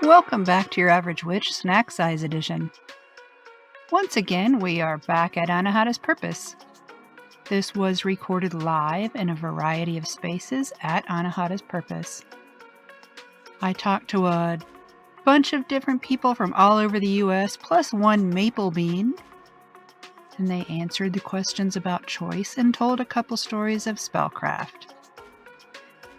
Welcome back to your Average Witch Snack Size Edition. Once again, we are back at Anahata's Purpose. This was recorded live in a variety of spaces at Anahata's Purpose. I talked to a bunch of different people from all over the U.S., plus one maple bean, and they answered the questions about choice and told a couple stories of spellcraft.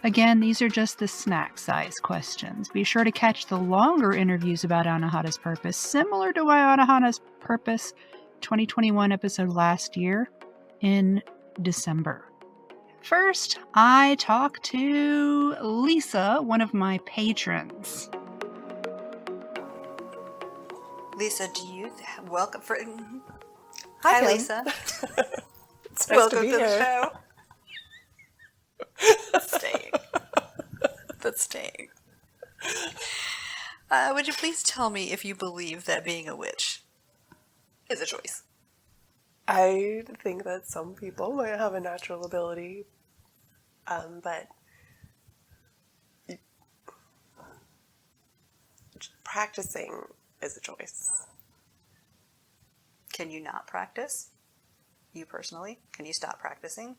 Again, these are just the snack size questions. Be sure to catch the longer interviews about Anahata's Purpose, similar to my Anahata's Purpose 2021 episode last year in December. First, I talked to Lisa, one of my patrons. Lisa, do you welcome for? Hi, Hi Lisa. It's nice Welcome to be to the here. show. That's staying. Would you please tell me if you believe that being a witch is a choice? I think that some people might have a natural ability, but practicing is a choice. Can you not practice? You personally? Can you stop practicing?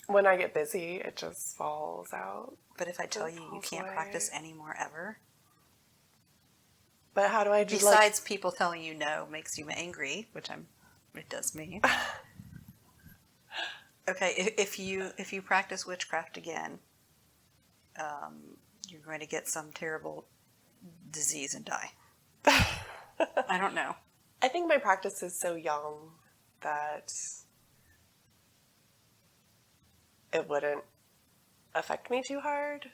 When I get busy, it just falls out. But if I tell you you can't away. practice anymore ever? But how do I do? Besides people telling you no makes you angry, which it does me. Okay, if you practice witchcraft again, you're going to get some terrible disease and die. I don't know. I think my practice is so young that it wouldn't affect me too hard.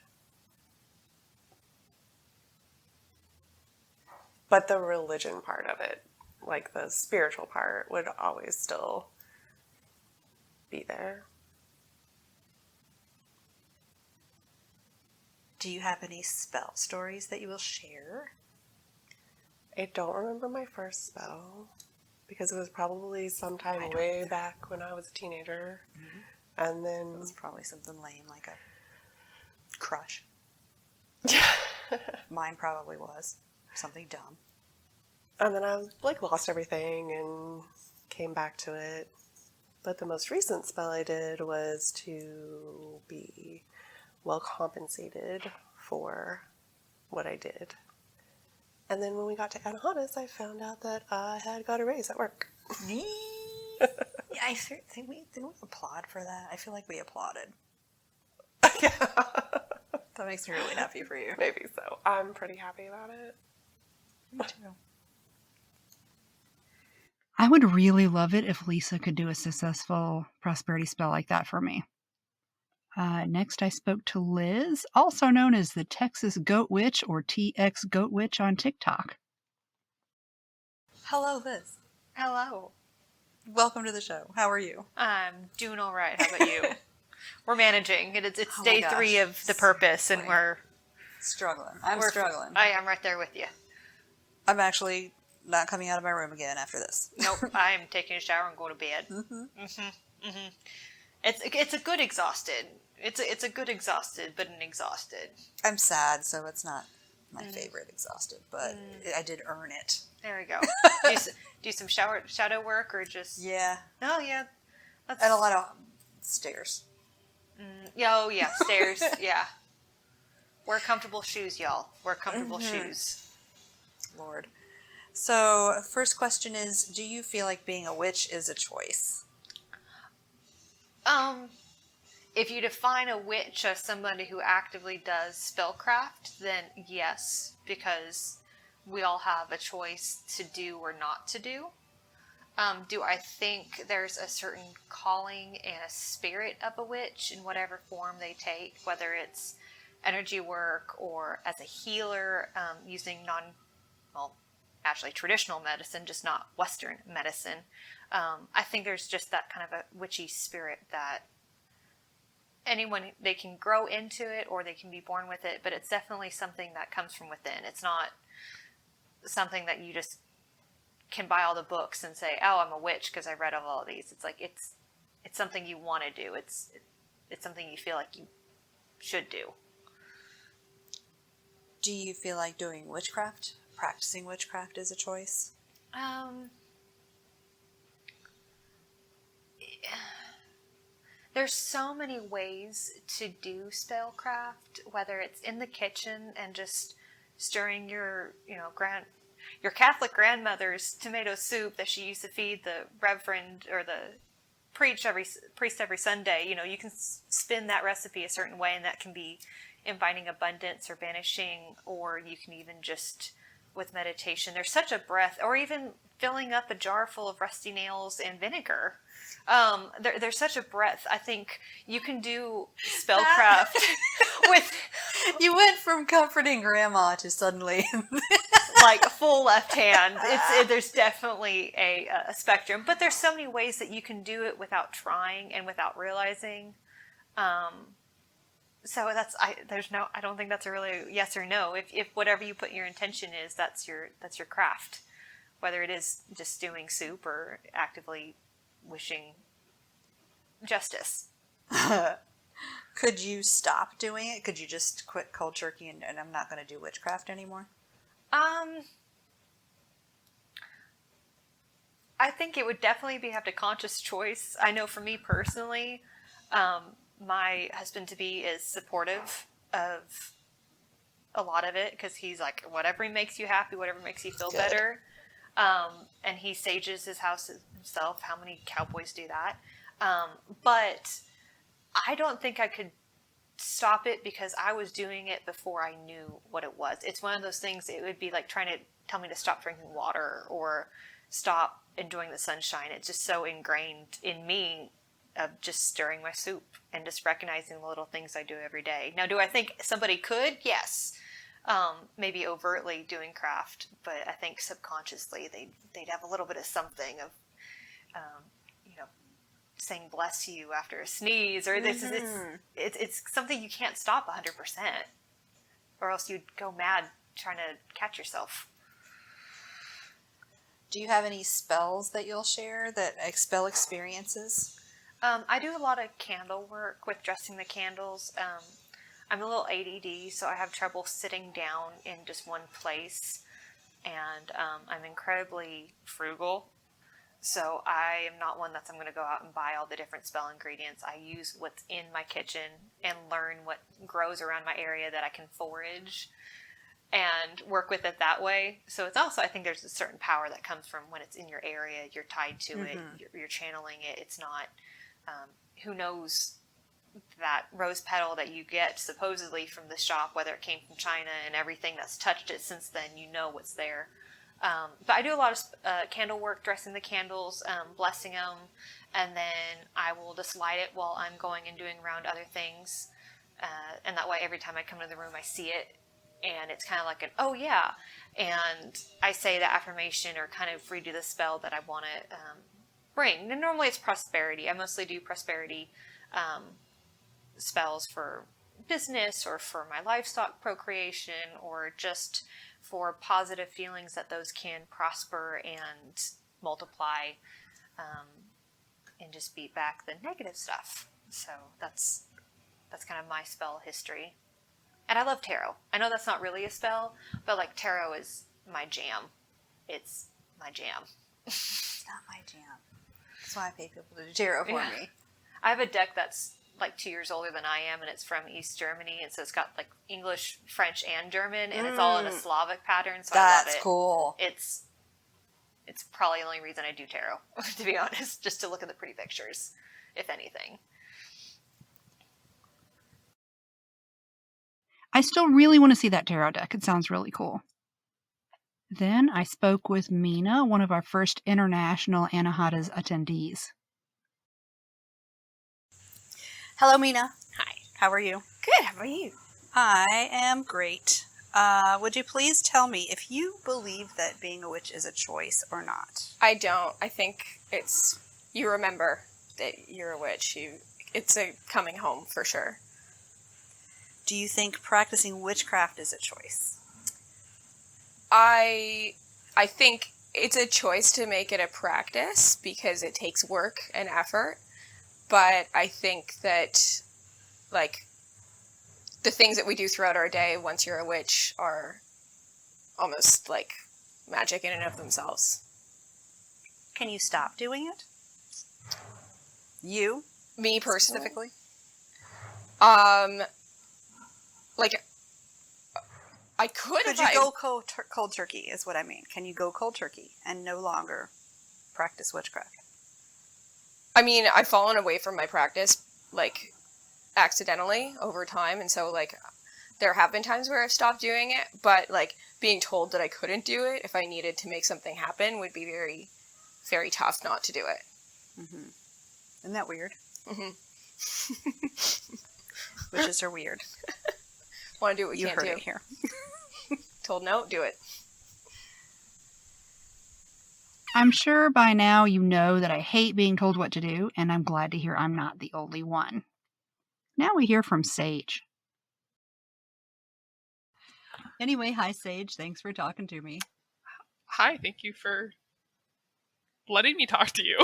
But the religion part of it, like the spiritual part, would always still be there. Do you have any spell stories that you will share? I don't remember my first spell because it was probably sometime way back when I was a teenager. Mm-hmm. And then It was probably something lame like a crush. Mine probably was something dumb. And then I lost everything and came back to it. But the most recent spell I did was to be well compensated for what I did. And then when we got to Anahata's, I found out that I had got a raise at work. Yeah, I think we applaud for that. I feel like we applauded. Yeah. That makes me really happy for you. Maybe so. I'm pretty happy about it. Me too. I would really love it if Lisa could do a successful prosperity spell like that for me. Next, I spoke to Liz, also known as the Texas Goat Witch or TX Goat Witch on TikTok. Hello, Liz. Hello. Welcome to the show. How are you? I'm doing all right. How about you? We're managing. It's Oh day my gosh. 3 of the purpose, and we're Struggling. I'm we're struggling. I am right there with you. I'm actually not coming out of my room again after this. Nope. I'm taking a shower and going to bed. It's a good exhausted. It's a good exhausted, but an exhausted. I'm sad, so it's not my favorite exhausted, but I did earn it. There we go. do some shadow work or just Yeah. Oh yeah. That's And a lot of stairs. Oh yeah, stairs. Yeah. Wear comfortable shoes, y'all. Wear comfortable shoes. Lord. So, first question is, do you feel like being a witch is a choice? If you define a witch as somebody who actively does spellcraft, then yes, because we all have a choice to do or not to do. Do I think there's a certain calling and a spirit of a witch in whatever form they take, whether it's energy work or as a healer, using traditional medicine, just not Western medicine. I think there's just that kind of a witchy spirit that anyone, they can grow into it or they can be born with it, but it's definitely something that comes from within. It's not something that you just can buy all the books and say, oh, I'm a witch because I read all of these. It's like it's something you want to do. It's something you feel like you should do. Do you feel like doing witchcraft, practicing witchcraft is a choice? There's so many ways to do spellcraft, whether it's in the kitchen and just stirring your Catholic grandmother's tomato soup that she used to feed the reverend or the priest every Sunday. You can spin that recipe a certain way, and that can be inviting abundance or banishing, or you can even just with meditation. There's such a breadth, or even filling up a jar full of rusty nails and vinegar. There's such a breadth. I think you can do spellcraft with. You went from comforting grandma to suddenly like a full left hand. There's definitely a spectrum, but there's so many ways that you can do it without trying and without realizing. So I don't think that's a really yes or no. If whatever you put your intention is, that's your craft. Whether it is just stewing soup or actively wishing justice. Could you stop doing it? Could you just quit cold turkey and I'm not going to do witchcraft anymore? I think it would definitely have to conscious choice. I know for me personally, my husband-to-be is supportive of a lot of it because he's like, whatever makes you happy, whatever makes you feel better. And he sages his house himself. How many cowboys do that? But I don't think I could stop it because I was doing it before I knew what it was. It's one of those things, it would be like trying to tell me to stop drinking water or stop enjoying the sunshine. It's just so ingrained in me of just stirring my soup and just recognizing the little things I do every day. Now, do I think somebody could? Yes. Maybe overtly doing craft, but I think subconsciously they'd have a little bit of something of, saying bless you after a sneeze, or this is it's something you can't stop 100%, or else you'd go mad trying to catch yourself. Do you have any spells that you'll share that spell experiences? I do a lot of candle work with dressing the candles. I'm a little ADD, so I have trouble sitting down in just one place, and I'm incredibly frugal. So I am not one I'm going to go out and buy all the different spell ingredients. I use what's in my kitchen and learn what grows around my area that I can forage and work with it that way. So it's also, I think there's a certain power that comes from when it's in your area, you're tied to it, you're channeling it. It's not, who knows that rose petal that you get supposedly from the shop, whether it came from China and everything that's touched it since then, what's there. But I do a lot of candle work, dressing the candles, blessing them, and then I will just light it while I'm going and doing around other things. And that way, every time I come to the room, I see it, and it's kind of like oh yeah. And I say the affirmation or kind of redo the spell that I want to bring. And normally it's prosperity. I mostly do prosperity spells for business or for my livestock procreation or just for positive feelings that those can prosper and multiply and just beat back the negative stuff. So that's kind of my spell history. And I love tarot. I know that's not really a spell, but like tarot is my jam. It's my jam. It's not my jam. That's why I pay people to do tarot for me. I have a deck that's like 2 years older than I am, and it's from East Germany, and so it's got like English, French, and German, and it's all in a Slavic pattern, so I love it. That's cool. It's probably the only reason I do tarot, to be honest, just to look at the pretty pictures, if anything. I still really want to see that tarot deck. It sounds really cool. Then I spoke with Mina, one of our first international Anahata's attendees. Hello, Mina. Hi. How are you? Good. How about you? I am great. Would you please tell me if you believe that being a witch is a choice or not? I don't. I think it's, you remember that you're a witch. It's a coming home for sure. Do you think practicing witchcraft is a choice? I think it's a choice to make it a practice because it takes work and effort. But I think that, like, the things that we do throughout our day once you're a witch are almost like magic in and of themselves. Can you stop doing it? You? Me personally? Specifically? Like, I could Could if you I... go cold turkey is what I mean. Can you go cold turkey and no longer practice witchcraft? I mean, I've fallen away from my practice, like, accidentally over time, and so, like, there have been times where I've stopped doing it, but, like, being told that I couldn't do it if I needed to make something happen would be very, very tough not to do it. Mm-hmm. Isn't that weird? Mm-hmm. Witches are weird. Want to do what you You can't heard do. it here. Told no, do it. I'm sure by now you know that I hate being told what to do, and I'm glad to hear I'm not the only one. Now we hear from Sage. Anyway, hi Sage. Thanks for talking to me. Hi, thank you for letting me talk to you.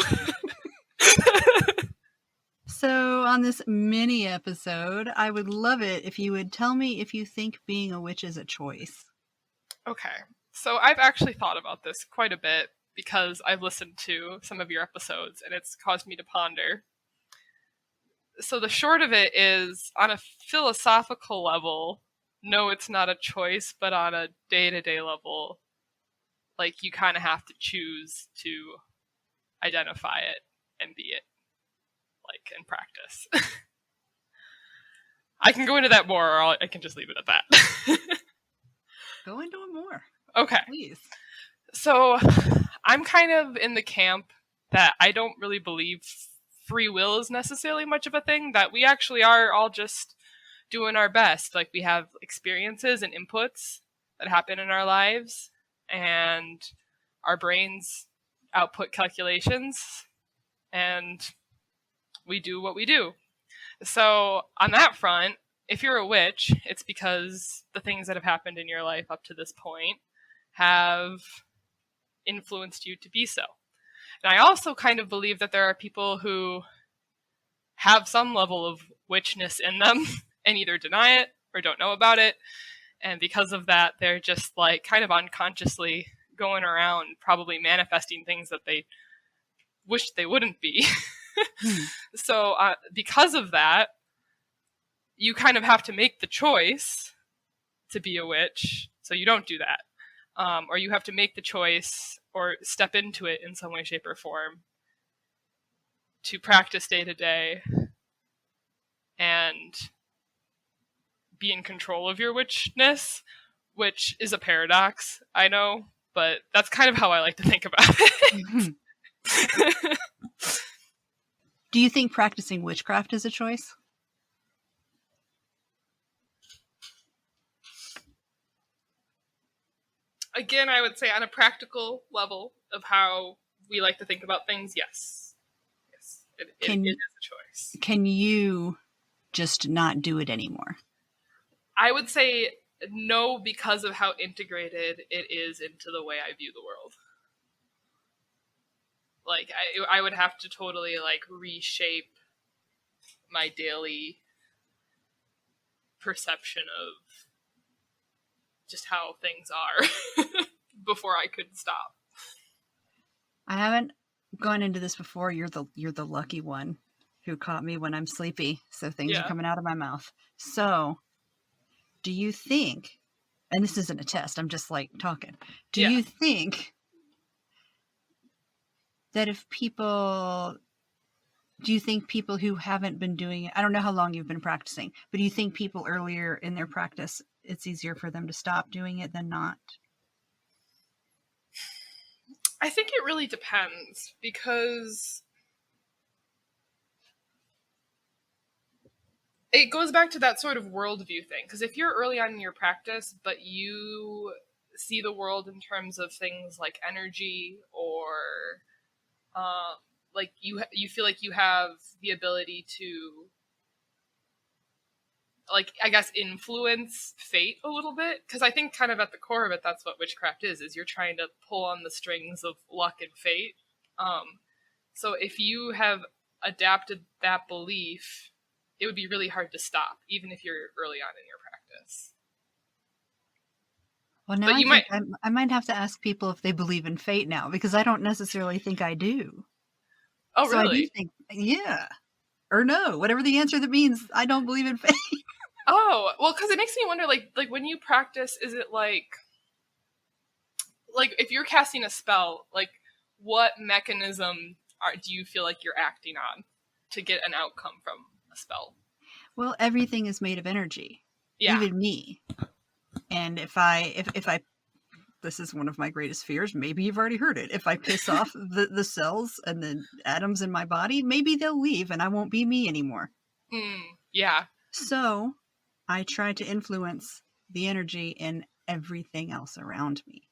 So, on this mini episode, I would love it if you would tell me if you think being a witch is a choice. Okay, so I've actually thought about this quite a bit because I've listened to some of your episodes and it's caused me to ponder. So the short of it is, on a philosophical level, no, it's not a choice, but on a day-to-day level, like, you kind of have to choose to identify it and be it, like, in practice. I can go into that more, or I can just leave it at that. Go into it more, Okay. please. So I'm kind of in the camp that I don't really believe free will is necessarily much of a thing, that we actually are all just doing our best. Like, we have experiences and inputs that happen in our lives, and our brains output calculations, and we do what we do. So on that front, if you're a witch, it's because the things that have happened in your life up to this point have influenced you to be so. And I also kind of believe that there are people who have some level of witchness in them and either deny it or don't know about it. And because of that, they're just, like, kind of unconsciously going around probably manifesting things that they wish they wouldn't be. So because of that, you kind of have to make the choice to be a witch, so you don't do that. Or you have to make the choice or step into it in some way, shape, or form to practice day to day and be in control of your witchness, which is a paradox, I know, but that's kind of how I like to think about it. Do you think practicing witchcraft is a choice? Again, I would say on a practical level of how we like to think about things, yes. Yes, it is a choice. Can you just not do it anymore? I would say no, because of how integrated it is into the way I view the world. Like, I would have to totally, like, reshape my daily perception of just how things are before I could stop. I haven't gone into this before. You're the lucky one who caught me when I'm sleepy, so things are coming out of my mouth. So, do you think, and this isn't a test, I'm just, like, talking. Do you think that do you think people who haven't been doing it, I don't know how long you've been practicing, but do you think people earlier in their practice, it's easier for them to stop doing it than not? I think it really depends, because it goes back to that sort of worldview thing. Because if you're early on in your practice, but you see the world in terms of things like energy, or like you feel like you have the ability to, like, I guess, influence fate a little bit, because I think kind of at the core of it, that's what witchcraft is you're trying to pull on the strings of luck and fate. So if you have adapted that belief it would be really hard to stop, even if you're early on in your practice. Well, now But you might. I might have to ask people if they believe in fate now, because I don't necessarily think I do. Oh, So I do really? think, yeah, or no, whatever the answer that means, I don't believe in fate. Oh, well, because it makes me wonder, like when you practice, is it like if you're casting a spell, like what mechanism do you feel like you're acting on to get an outcome from a spell? Well, everything is made of energy, Yeah. even me. And if I this is one of my greatest fears, maybe you've already heard it. If I piss off the cells and the atoms in my body, maybe they'll leave and I won't be me anymore. Yeah. So I try to influence the energy in everything else around me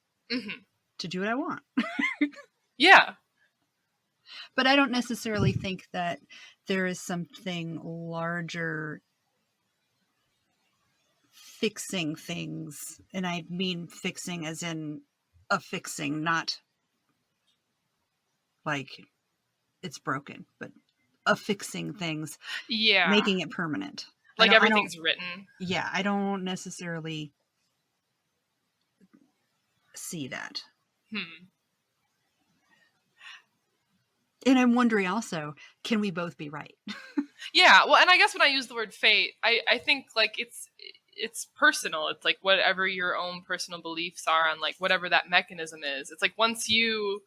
to do what I want. Yeah. But I don't necessarily think that there is something larger fixing things. And I mean fixing as in affixing, not like it's broken, but affixing things. Yeah. Making it permanent. Like everything's written. Yeah, I don't necessarily see that. And I'm wondering also, can we both be right? Yeah, well, and I guess when I use the word fate, I think like it's personal. It's like whatever your own personal beliefs are on like whatever that mechanism is. It's like once you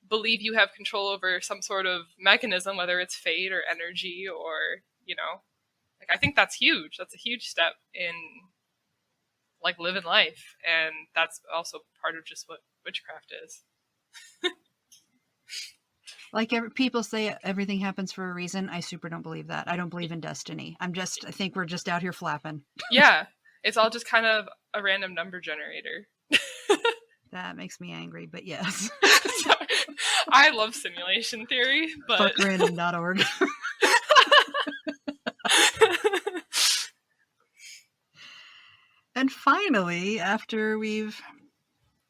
believe you have control over some sort of mechanism, whether it's fate or energy or, you know, like I think that's huge. That's a huge step in like living life. And that's also part of just what witchcraft is. Like people say everything happens for a reason. I super don't believe that. I don't believe in destiny. I think we're just out here flapping. Yeah. It's all just kind of a random number generator. That makes me angry, but yes. I love simulation theory, but fuckrandom.org. And finally, after we've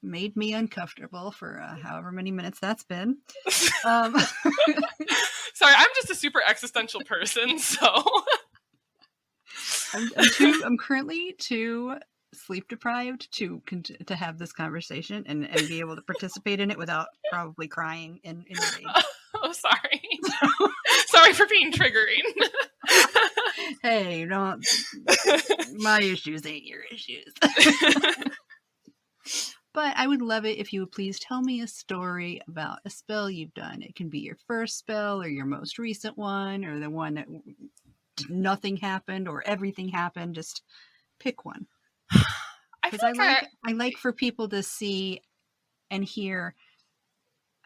made me uncomfortable for however many minutes that's been. Sorry, I'm just a super existential person, so I'm currently too sleep deprived to have this conversation and be able to participate in it without probably crying in rage. Oh, sorry. Sorry for being triggering. Hey, my issues ain't your issues. But I would love it if you would please tell me a story about a spell you've done. It can be your first spell or your most recent one or the one that nothing happened or everything happened. Just pick one. Because I like for people to see and hear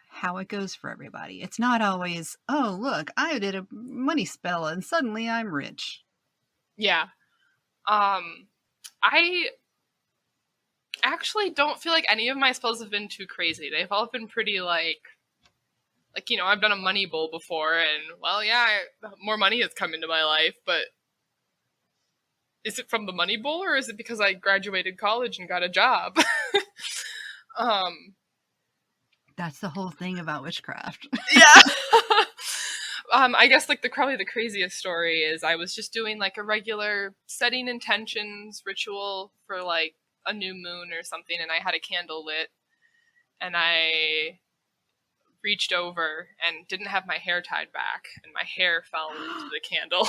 how it goes for everybody. It's not always, oh, look, I did a money spell and suddenly I'm rich. Yeah. I actually don't feel like any of my spells have been too crazy. They've all been pretty like, you know, I've done a money bowl before and, well, yeah, more money has come into my life, but is it from the money bowl or is it because I graduated college and got a job? That's the whole thing about witchcraft. Yeah. I guess like probably the craziest story is I was just doing like a regular setting intentions ritual for like a new moon or something, and I had a candle lit and I reached over and didn't have my hair tied back and my hair fell into the candle.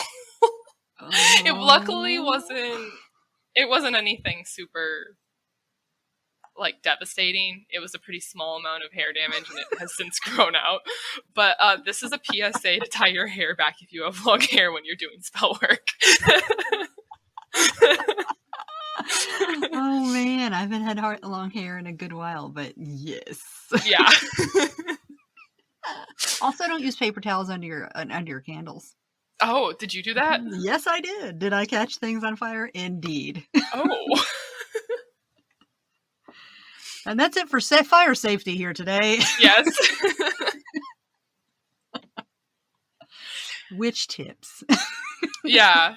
It luckily wasn't anything super like devastating. It was a pretty small amount of hair damage and it has since grown out. But this is a PSA to tie your hair back if you have long hair when you're doing spell work. Oh man, I haven't had long hair in a good while, but yes. Yeah. Also, don't use paper towels under your candles. Oh, did you do that? Yes, I did. Did I catch things on fire? Indeed. Oh. And that's it for fire safety here today. Yes. Witch tips. Yeah.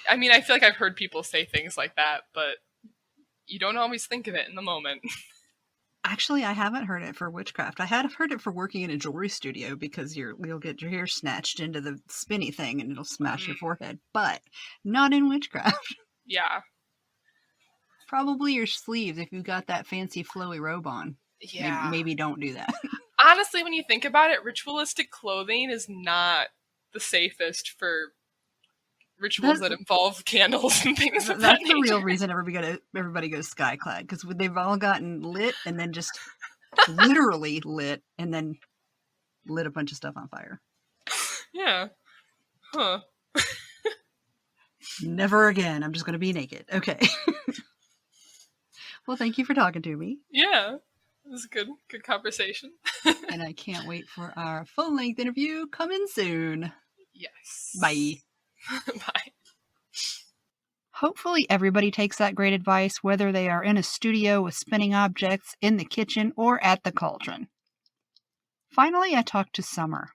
I mean, I feel like I've heard people say things like that, but you don't always think of it in the moment. Actually, I haven't heard it for witchcraft. I had heard it for working in a jewelry studio because you'll get your hair snatched into the spinny thing and it'll smash your forehead, but not in witchcraft. Yeah. Probably your sleeves if you've got that fancy flowy robe on. Yeah. Maybe don't do that. Honestly, when you think about it, ritualistic clothing is not the safest for rituals that involve candles and things of that That's the nature. real reason everybody goes skyclad, because they've all gotten lit and then just literally lit and then lit a bunch of stuff on fire. Yeah. Huh. Never again. I'm just going to be naked. Okay. Well, thank you for talking to me. Yeah. It was a good conversation. And I can't wait for our full-length interview coming soon. Yes. Bye. Bye. Hopefully everybody takes that great advice, whether they are in a studio with spinning objects, in the kitchen, or at the cauldron. Finally, I talked to Summer.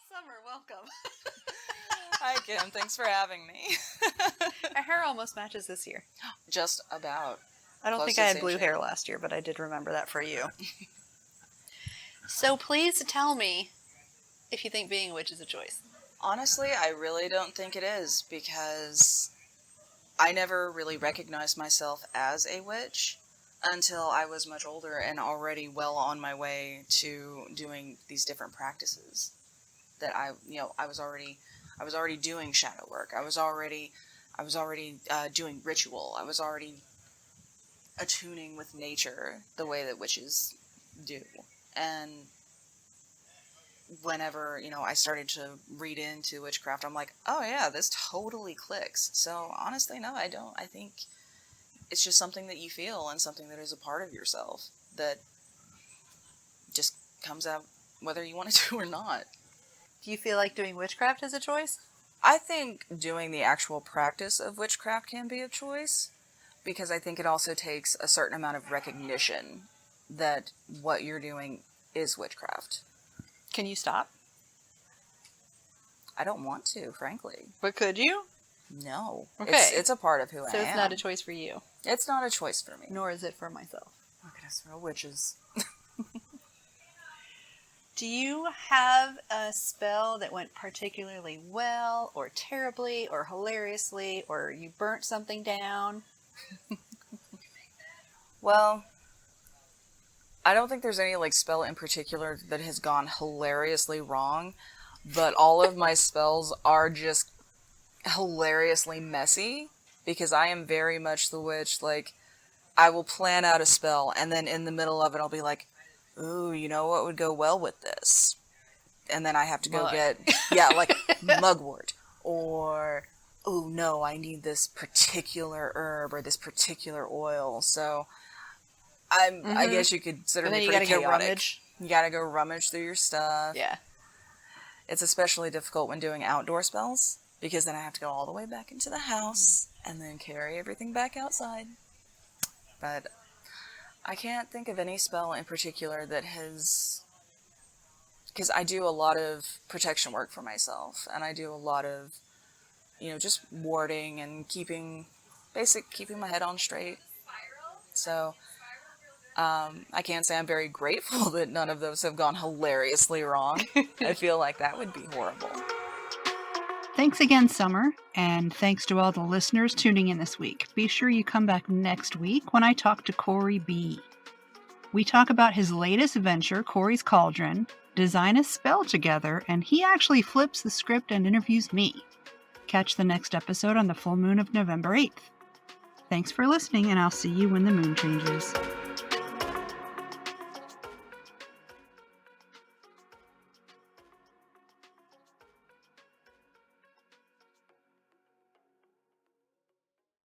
Summer, welcome. Hi, Kim. Thanks for having me. Our hair almost matches this year. Just about. I don't Close think to I the had same blue shade. hair last year, but I did remember that for you. So please tell me if you think being a witch is a choice. Honestly, I really don't think it is, because I never really recognized myself as a witch until I was much older and already well on my way to doing these different practices. That I was already doing shadow work. I was already doing ritual. I was already attuning with nature the way that witches do. And whenever, I started to read into witchcraft, I'm like, oh yeah, this totally clicks. So honestly, no, I don't. I think it's just something that you feel and something that is a part of yourself that just comes out whether you want to or not. Do you feel like doing witchcraft is a choice? I think doing the actual practice of witchcraft can be a choice, because I think it also takes a certain amount of recognition that what you're doing is witchcraft. Can you stop? I don't want to, frankly. But could you? No. Okay. It's a part of who I am. So it's not a choice for you. It's not a choice for me. Nor is it for myself. Look at us real witches. Do you have a spell that went particularly well, or terribly, or hilariously, or you burnt something down? Well, I don't think there's any spell in particular that has gone hilariously wrong, but all of my spells are just hilariously messy, because I am very much the witch. I will plan out a spell, and then in the middle of it I'll be like, ooh, you know what would go well with this? And then I have to go get, mugwort. Or, oh no, I need this particular herb or this particular oil. So, I guess you could consider me pretty chaotic. Go rummage. You gotta go rummage through your stuff. Yeah. It's especially difficult when doing outdoor spells, because then I have to go all the way back into the house and then carry everything back outside. But I can't think of any spell in particular that has... Because I do a lot of protection work for myself, and I do a lot of, just warding and keeping my head on straight. So, I can't say I'm very grateful that none of those have gone hilariously wrong. I feel like that would be horrible. Thanks again, Summer, and thanks to all the listeners tuning in this week. Be sure you come back next week when I talk to Corey B. We talk about his latest venture, Corey's Cauldron, design a spell together, and he actually flips the script and interviews me. Catch the next episode on the full moon of November 8th. Thanks for listening, and I'll see you when the moon changes.